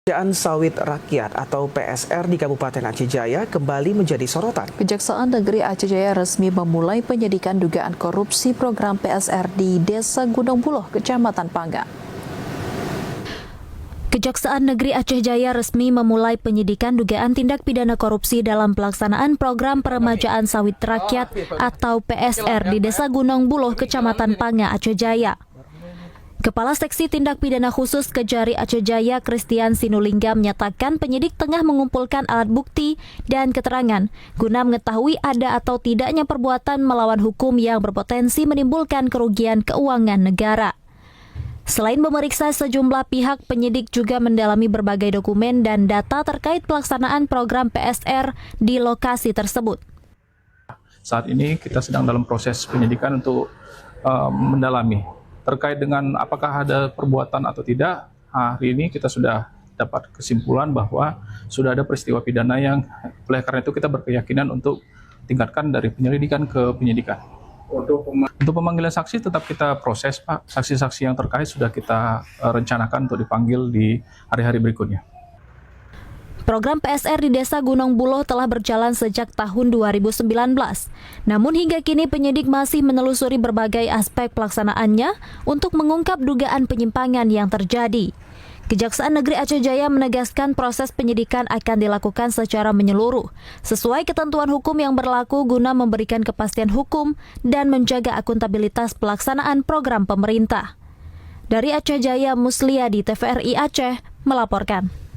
Pekerjaan sawit rakyat atau PSR di Kabupaten Aceh Jaya kembali menjadi sorotan. Kejaksaan Negeri Aceh Jaya resmi memulai penyidikan dugaan korupsi program PSR di Desa Gunung Buloh, Kecamatan Pangga. Kejaksaan Negeri Aceh Jaya resmi memulai penyidikan dugaan tindak pidana korupsi dalam pelaksanaan program peremajaan sawit rakyat atau PSR di Desa Gunung Buloh, Kecamatan Pangga, Aceh Jaya. Kepala Seksi Tindak Pidana Khusus Kejari Aceh Jaya, Christian Sinulingga, menyatakan penyidik tengah mengumpulkan alat bukti dan keterangan guna mengetahui ada atau tidaknya perbuatan melawan hukum yang berpotensi menimbulkan kerugian keuangan negara. Selain memeriksa sejumlah pihak, penyidik juga mendalami berbagai dokumen dan data terkait pelaksanaan program PSR di lokasi tersebut. Saat ini kita sedang dalam proses penyidikan untuk mendalami terkait dengan apakah ada perbuatan atau tidak. Hari ini kita sudah dapat kesimpulan bahwa sudah ada peristiwa pidana yang oleh karena itu kita berkeyakinan untuk tingkatkan dari penyelidikan ke penyidikan. Untuk pemanggilan saksi tetap kita proses, Pak. Saksi-saksi yang terkait sudah kita rencanakan untuk dipanggil di hari-hari berikutnya. Program PSR di Desa Gunung Buloh telah berjalan sejak tahun 2019. Namun hingga kini penyidik masih menelusuri berbagai aspek pelaksanaannya untuk mengungkap dugaan penyimpangan yang terjadi. Kejaksaan Negeri Aceh Jaya menegaskan proses penyidikan akan dilakukan secara menyeluruh, sesuai ketentuan hukum yang berlaku guna memberikan kepastian hukum dan menjaga akuntabilitas pelaksanaan program pemerintah. Dari Aceh Jaya, Musliadi, TVRI Aceh, melaporkan.